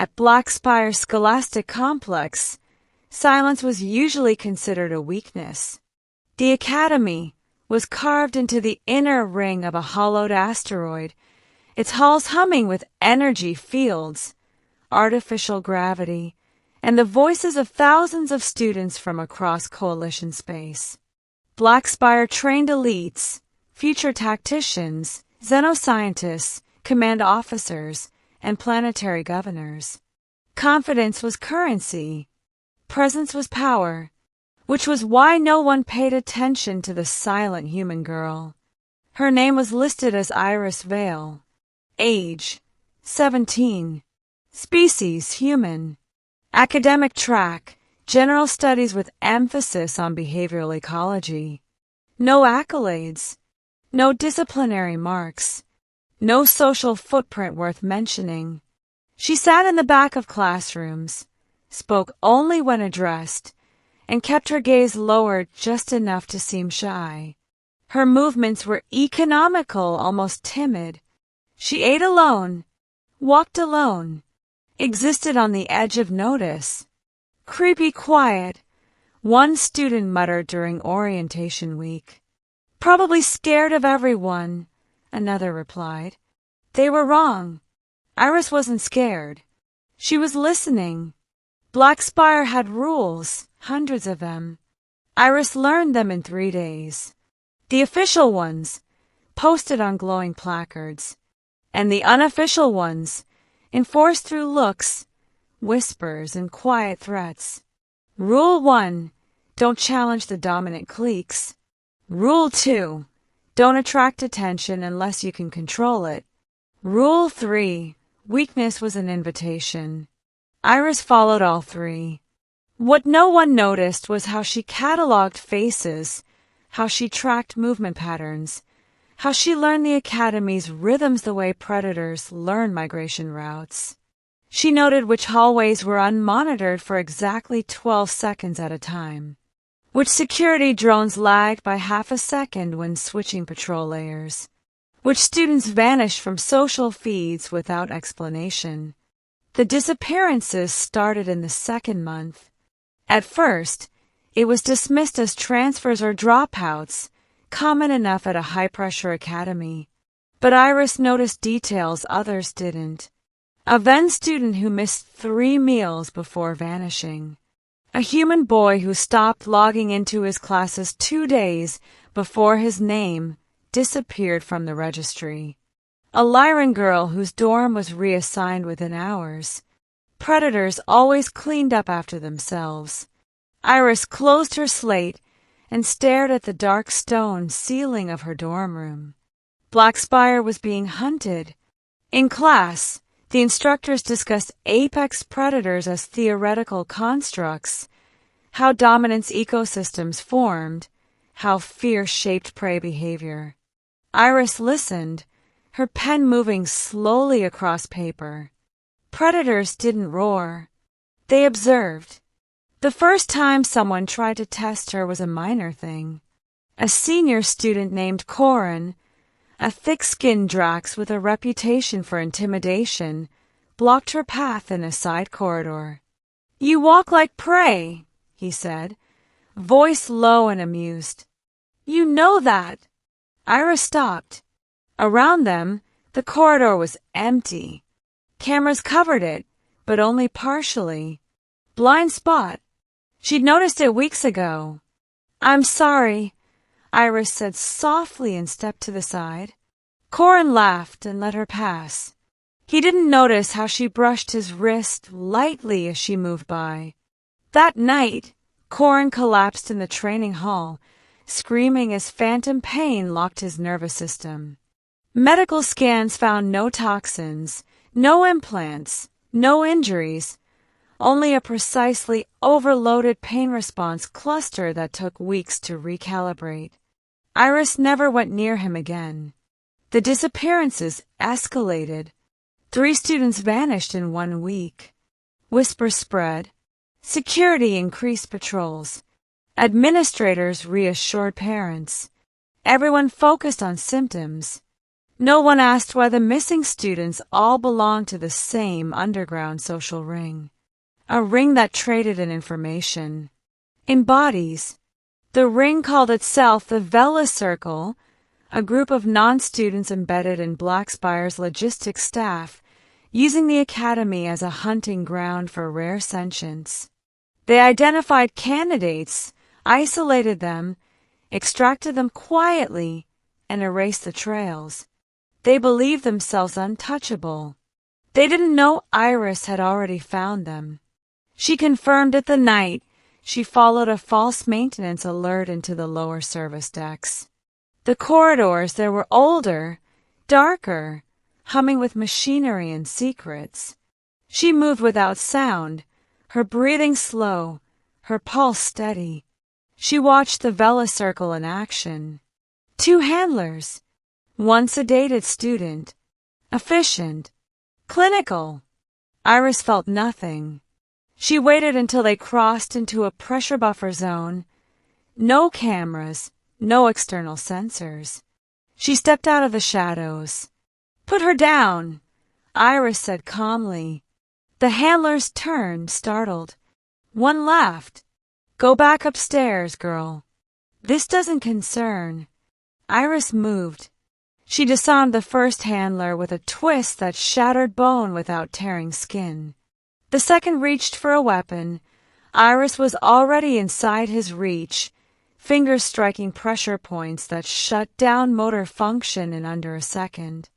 At Blackspire's scholastic complex, silence was usually considered a weakness. The academy was carved into the inner ring of a hollowed asteroid, its halls humming with energy fields, artificial gravity, and the voices of thousands of students from across coalition space. Blackspire trained elites, future tacticians, xenoscientists, command officers, and planetary governors. Confidence was currency. Presence was power, which was why no one paid attention to the silent human girl. Her name was listed as Iris Vale. Age, 17. Species, human. Academic track, general studies with emphasis on behavioral ecology. No accolades. No disciplinary marks. No social footprint worth mentioning. She sat in the back of classrooms, spoke only when addressed, and kept her gaze lowered just enough to seem shy. Her movements were economical, almost timid. She ate alone, walked alone, existed on the edge of notice. Creepy quiet, one student muttered during orientation week. Probably scared of everyone, another replied. They were wrong. Iris wasn't scared. She was listening. Blackspire had rules, hundreds of them. Iris learned them in 3 days. The official ones, posted on glowing placards, and the unofficial ones, enforced through looks, whispers, and quiet threats. Rule 1, don't challenge the dominant cliques. Rule 2, don't attract attention unless you can control it. Rule 3, weakness was an invitation. Iris followed all 3. What no one noticed was how she cataloged faces, how she tracked movement patterns, how she learned the academy's rhythms the way predators learn migration routes. She noted which hallways were unmonitored for exactly 12 seconds at a time, which security drones lagged by half a second when switching patrol layers, which students vanished from social feeds without explanation. The disappearances started in the second month. At first, it was dismissed as transfers or dropouts, common enough at a high-pressure academy. But Iris noticed details others didn't. A Venn student who missed 3 meals before vanishing. A human boy who stopped logging into his classes 2 days before his name disappeared from the registry. A Lyran girl whose dorm was reassigned within hours. Predators always cleaned up after themselves. Iris closed her slate and stared at the dark stone ceiling of her dorm room. Blackspire was being hunted. In class, the instructors discussed apex predators as theoretical constructs, how dominance ecosystems formed, how fear shaped prey behavior. Iris listened, her pen moving slowly across paper. Predators didn't roar. They observed. The first time someone tried to test her was a minor thing. A senior student named Corin, a thick-skinned Drax with a reputation for intimidation, blocked her path in a side corridor. "You walk like prey," he said, voice low and amused. "You know that." Iris stopped. Around them, the corridor was empty. Cameras covered it, but only partially. Blind spot. She'd noticed it weeks ago. "I'm sorry," Iris said softly and stepped to the side. Corin laughed and let her pass. He didn't notice how she brushed his wrist lightly as she moved by. That night, Corin collapsed in the training hall, screaming as phantom pain locked his nervous system. Medical scans found no toxins, no implants, no injuries, only a precisely overloaded pain response cluster that took weeks to recalibrate. Iris never went near him again. The disappearances escalated. 3 students vanished in 1 week. Whispers spread. Security increased patrols. Administrators reassured parents. Everyone focused on symptoms. No one asked why the missing students all belonged to the same underground social ring, a ring that traded in information. In bodies, the ring called itself the Vela Circle, a group of non-students embedded in Blackspire's logistics staff, using the academy as a hunting ground for rare sentients. They identified candidates, isolated them, extracted them quietly, and erased the trails. They believed themselves untouchable. They didn't know Iris had already found them. She confirmed it the night she followed a false maintenance alert into the lower service decks. The corridors there were older, darker, humming with machinery and secrets. She moved without sound, her breathing slow, her pulse steady. She watched the Vela Circle in action. 2 handlers, one sedated student, efficient, clinical. Iris felt nothing. She waited until they crossed into a pressure buffer zone. No cameras, no external sensors. She stepped out of the shadows. "Put her down," Iris said calmly. The handlers turned, startled. One laughed. "Go back upstairs, girl. This doesn't concern." Iris moved. She disarmed the first handler with a twist that shattered bone without tearing skin. The second reached for a weapon. Iris was already inside his reach, fingers striking pressure points that shut down motor function in under a second.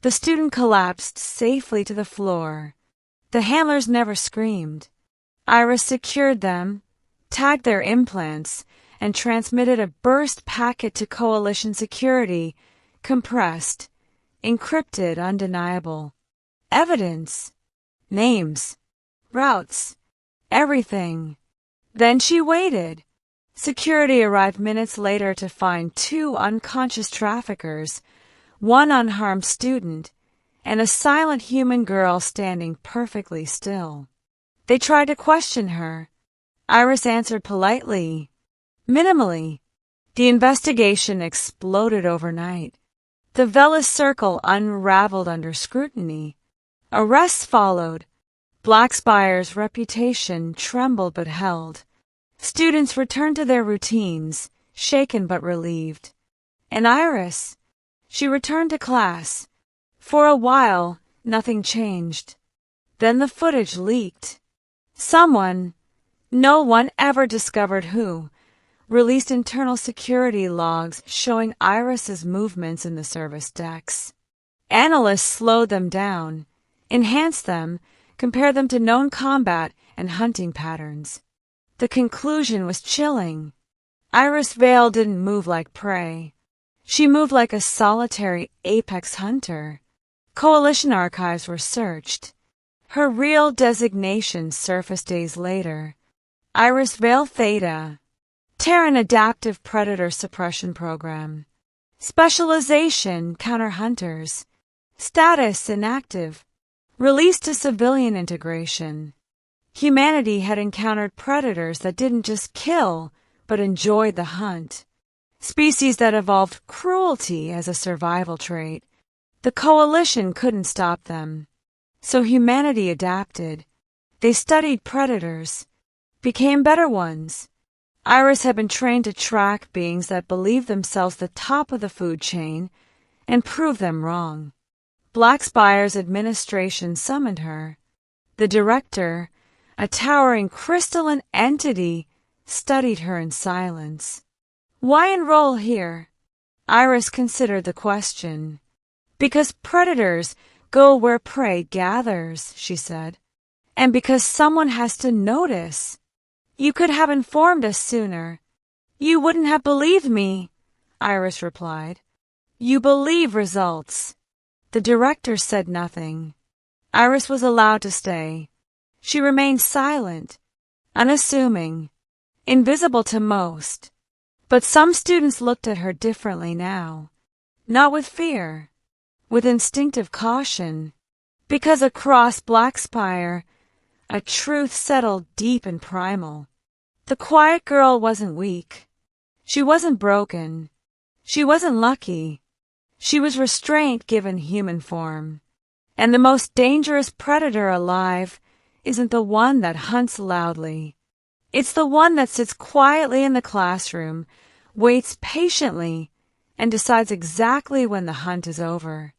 The student collapsed safely to the floor. The handlers never screamed. Iris secured them, tagged their implants, and transmitted a burst packet to Coalition security, compressed, encrypted, undeniable. Evidence. Names. Routes. Everything. Then she waited. Security arrived minutes later to find 2 unconscious traffickers, one unharmed student, and a silent human girl standing perfectly still. They tried to question her. Iris answered politely, minimally. The investigation exploded overnight. The Vela Circle unraveled under scrutiny. Arrests followed. Blackspire's reputation trembled but held. Students returned to their routines, shaken but relieved. And Iris, she returned to class. For a while, nothing changed. Then the footage leaked. Someone, no one ever discovered who, released internal security logs showing Iris's movements in the service decks. Analysts slowed them down, enhanced them, compared them to known combat and hunting patterns. The conclusion was chilling. Iris Vale didn't move like prey. She moved like a solitary apex hunter. Coalition archives were searched. Her real designation surfaced days later. Iris Vale Theta. Terran Adaptive Predator Suppression Program. Specialization Counter Hunters. Status Inactive. Released to civilian integration. Humanity had encountered predators that didn't just kill, but enjoyed the hunt. Species that evolved cruelty as a survival trait. The Coalition couldn't stop them. So humanity adapted. They studied predators, became better ones. Iris had been trained to track beings that believed themselves the top of the food chain and prove them wrong. Blackspire's administration summoned her. The director, a towering crystalline entity, studied her in silence. Why enroll here? Iris considered the question. Because predators go where prey gathers, she said. And because someone has to notice. You could have informed us sooner. You wouldn't have believed me, Iris replied. You believe results. The director said nothing. Iris was allowed to stay. She remained silent, unassuming, invisible to most. But some students looked at her differently now. Not with fear, with instinctive caution. Because across Blackspire, a truth settled deep and primal. The quiet girl wasn't weak. She wasn't broken. She wasn't lucky. She was restraint given human form. And the most dangerous predator alive isn't the one that hunts loudly. It's the one that sits quietly in the classroom, waits patiently, and decides exactly when the hunt is over.